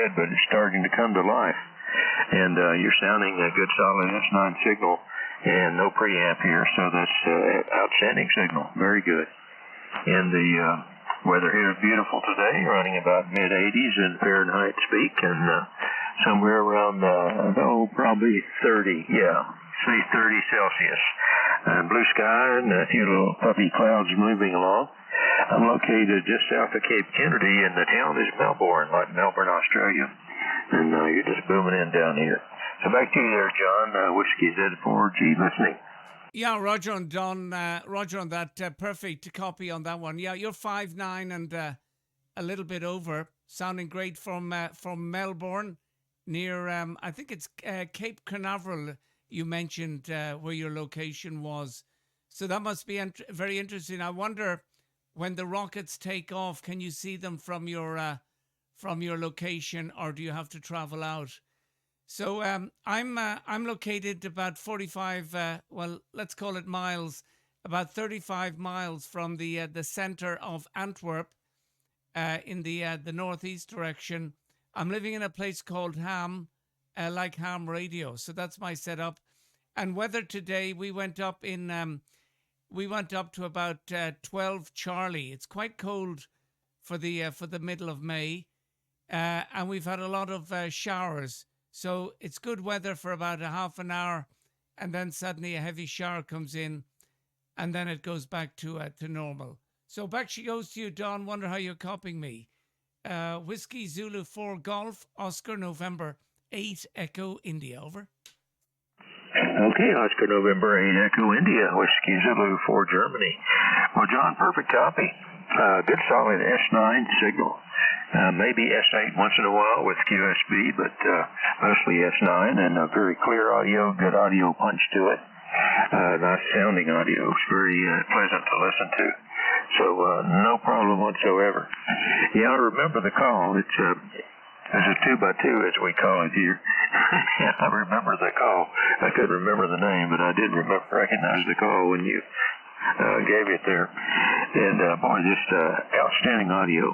red, but it's starting to come to life. And you're sounding a good solid S9 signal and no preamp here, so that's outstanding signal. Very good. And the weather here is beautiful today, running about mid-80s in Fahrenheit speak, and somewhere around, probably 30, say 30 Celsius. Blue sky and a few little puffy clouds moving along. I'm located just south of Cape Kennedy, and the town is Melbourne, like Melbourne, Australia. And you're just booming in down here. So back to you there, John. Whiskey Z4G listening. Yeah, Roger and Don. Roger on that. Perfect copy on that one. Yeah, you're 5'9" and a little bit over. Sounding great from Melbourne, near I think it's Cape Canaveral. You mentioned where your location was, so that must be very interesting. I wonder when the rockets take off, can you see them from your location, or do you have to travel out? So I'm located about 45, let's call it miles, about 35 miles from the center of Antwerp, in the northeast direction. I'm living in a place called Ham, like Ham Radio. So that's my setup. And weather today, we went up to about 12 Charlie. It's quite cold for the middle of May, and we've had a lot of showers. So it's good weather for about a half an hour, and then suddenly a heavy shower comes in, and then it goes back to normal. So back she goes to you, Don. Wonder how you're copying me. Whiskey Zulu 4 Golf, Oscar November 8 Echo India. Over. Okay, Oscar November 8 Echo India, Whiskey Zulu 4 Germany. Well, John, perfect copy. Good solid S9 signal. Maybe S8 once in a while with QSB, but mostly S9, and a very clear audio, good audio punch to it. Nice sounding audio. It's very pleasant to listen to. So no problem whatsoever. Yeah, I remember the call. It's a 2x2, as we call it here. I remember the call. I couldn't remember the name, but I did recognize the call when you gave it there. And boy, just outstanding audio.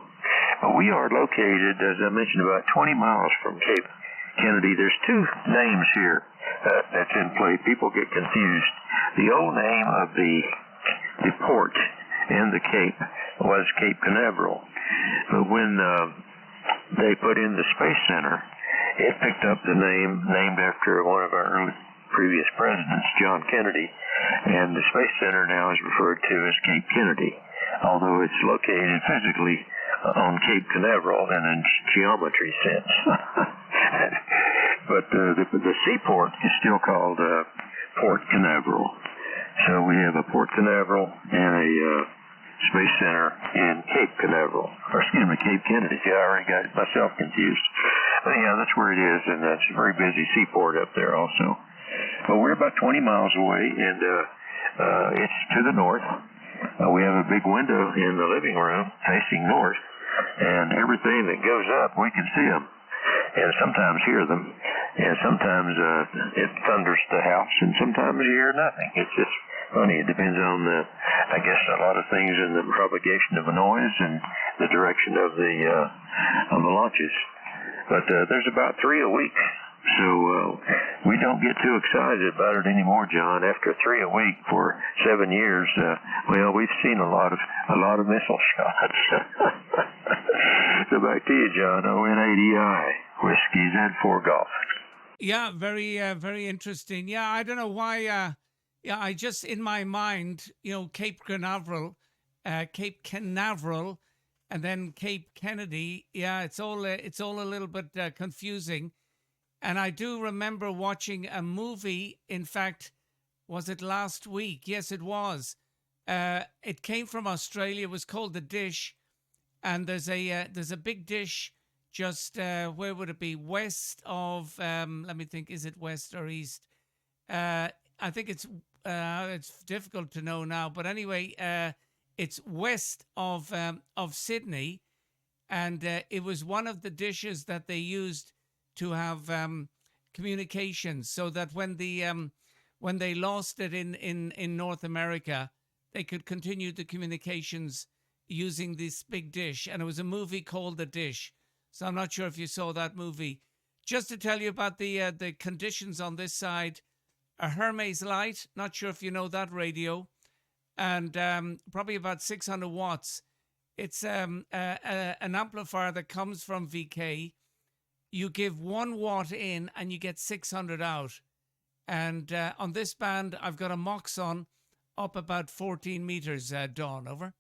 We are located, as I mentioned, about 20 miles from Cape Kennedy. There's two names here that's in play. People get confused. The old name of the port in the Cape was Cape Canaveral. But when they put in the Space Center, it picked up the name named after one of our previous presidents, John Kennedy, and the Space Center now is referred to as Cape Kennedy, although it's located physically on Cape Canaveral in a geometry sense. But the seaport is still called Port Canaveral. So we have a Port Canaveral and a Space Center in Cape Canaveral. Or excuse me, Cape Kennedy. Yeah, I already got myself confused. But yeah, that's where it is, and it's a very busy seaport up there also. But we're about 20 miles away, and it's to the north. We have a big window in the living room facing north, and everything that goes up, we can see them, and sometimes hear them, and sometimes it thunders the house, and sometimes you hear nothing. It's just funny. It depends on I guess a lot of things in the propagation of a noise and the direction of the launches. But there's about 3 a week. So we don't get too excited about it anymore, John. After 3 a week for 7 years, we've seen a lot of missile shots. So back to you, John. ON80I, Whiskey Z4 Golf. Yeah, very interesting. Yeah, I don't know why. I just in my mind, Cape Canaveral, and then Cape Kennedy. Yeah, it's all a little bit confusing. And I do remember watching a movie. In fact, was it last week? Yes, it was. It came from Australia. It was called The Dish. And there's a big dish just, where would it be? West of, let me think, is it west or east? I think it's difficult to know now. But anyway, it's west of Sydney. And it was one of the dishes that they used to have communications, so that when they lost it in North America, they could continue the communications using this big dish. And it was a movie called The Dish. So I'm not sure if you saw that movie. Just to tell you about the conditions on this side, a Hermes Light, not sure if you know that radio, and probably about 600 watts. It's an amplifier that comes from VK. You give 1 watt in and you get 600 out. And on this band, I've got a Moxon up about 14 meters, Dawn, over.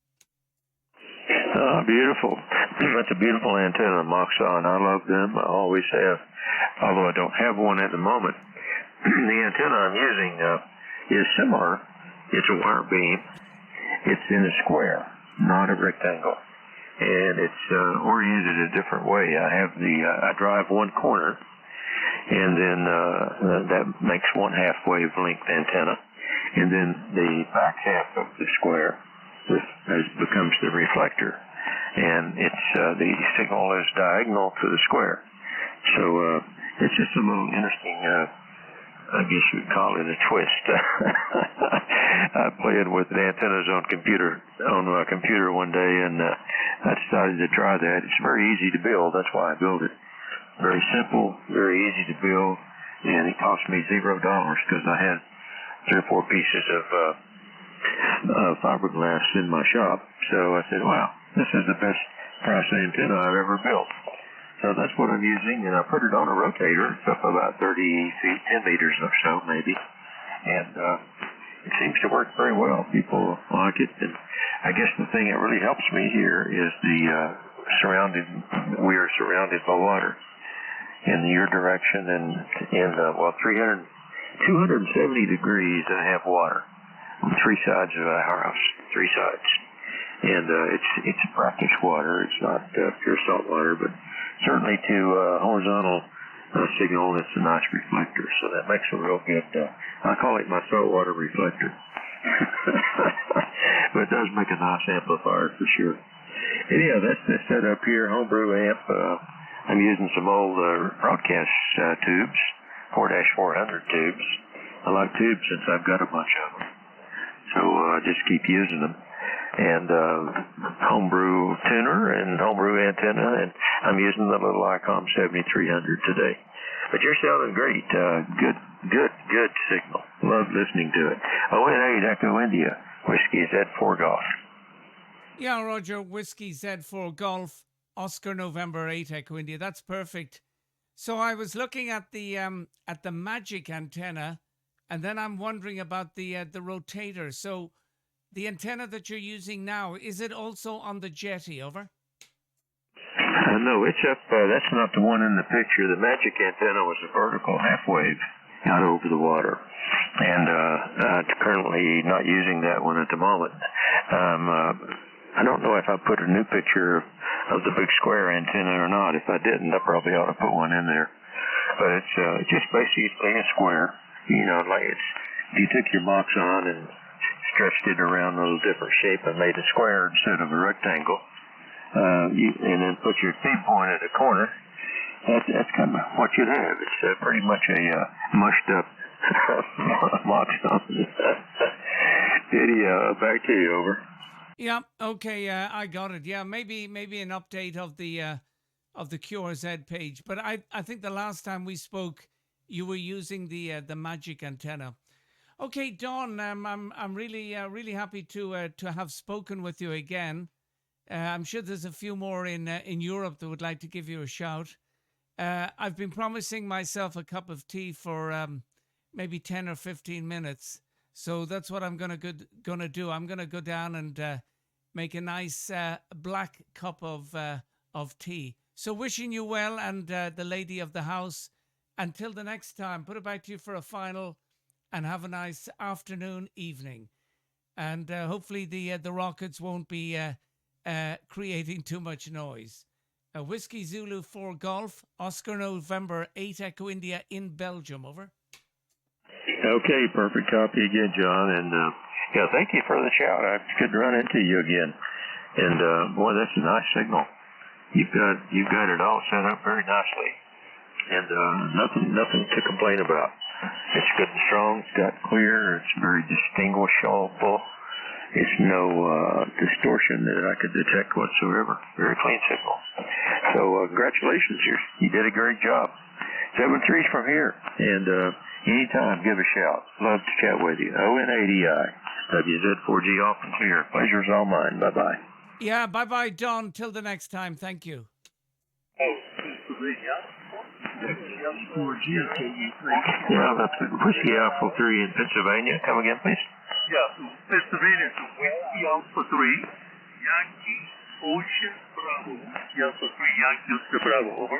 Oh, beautiful. That's a beautiful antenna, Moxon. I love them. I always have, although I don't have one at the moment. The antenna I'm using is similar. It's a wire beam. It's in a square, not a rectangle. And it's oriented a different way. I drive one corner, and then that makes 1/2 wavelength antenna. And then the back half of the square becomes the reflector. And it's the signal is diagonal to the square. So it's just a little interesting, I guess you'd call it a twist. I played with antennas on my computer one day, and I decided to try that. It's very easy to build. That's why I built it. Very simple, very easy to build, and it cost me $0 because I had 3 or 4 pieces of fiberglass in my shop. So I said, wow, this is the best price antenna I've ever built. So that's what I'm using, and I put it on a rotator. It's up about 30 feet, 10 meters or so maybe, and it seems to work very well. People like it, and I guess the thing that really helps me here is we are surrounded by water in your direction, and in 270 degrees I have water on 3 sides of our house, 3 sides. And it's brackish water. It's not pure salt water, but certainly to horizontal signal, it's a nice reflector. So that makes a real good, I call it my saltwater reflector. But it does make a nice amplifier for sure. And yeah, that's the setup here, homebrew amp. I'm using some old broadcast tubes, 4-400 tubes. I like tubes since I've got a bunch of them. So I just keep using them. And homebrew tuner and homebrew antenna, and I'm using the little ICOM 7300 today. But you're sounding great. Good signal. Love listening to it. 088 Echo India, Whiskey Z4 Golf. Yeah, Roger, Whiskey Z4 Golf, Oscar November 8 Echo India. That's perfect. So I was looking at the Magic antenna, and then I'm wondering about the rotator. So the antenna that you're using now, is it also on the jetty, over? No, it's up, that's not the one in the picture. The Magic antenna was a vertical half wave out over the water. And currently not using that one at the moment. I don't know if I put a new picture of the big square antenna or not. If I didn't, I probably ought to put one in there. But it's just basically a square. You know, like if you took your box on and stretched it around a little different shape and made a square instead of a rectangle, and then put your feed point at a corner, that's kind of what you'd have. It's pretty much a mushed up box on. Eddie, back to you, over. Yeah, okay, I got it. Yeah, maybe an update of the QRZ page. But I think the last time we spoke, you were using the Magic antenna. Okay, Dawn, I'm really happy to have spoken with you again. I'm sure there's a few more in Europe that would like to give you a shout. I've been promising myself a cup of tea for maybe 10 or 15 minutes. So that's what I'm gonna do. I'm gonna go down and make a nice black cup of tea. So wishing you well, and the lady of the house. Until the next time, put it back to you for a final, and have a nice afternoon, evening. And hopefully the rockets won't be creating too much noise. Whiskey Zulu 4 Golf, Oscar November 8 Echo India in Belgium, over. Okay, perfect copy again, John. And yeah, thank you for the shout. It's good to run into you again. And boy, that's a nice signal. You've got it all set up very nicely, and nothing to complain about. It's good and strong. It's got clear. It's very distinguishable. It's no distortion that I could detect whatsoever. Very clean signal. So congratulations, you did a great job. 7-3's from here, and anytime, give a shout. Love to chat with you. ON80I, WZ4G off and clear. Pleasure's all mine. Bye-bye. Yeah, bye-bye, Don. Till the next time. Thank you. WZ4G, yeah, that's Whiskey Alpha 3 in Pennsylvania. Come again, please. Yeah, Pennsylvania, Whiskey Alpha 3, Yankee Ocean Bravo, Alpha 3, Yankee Oscar Bravo, over.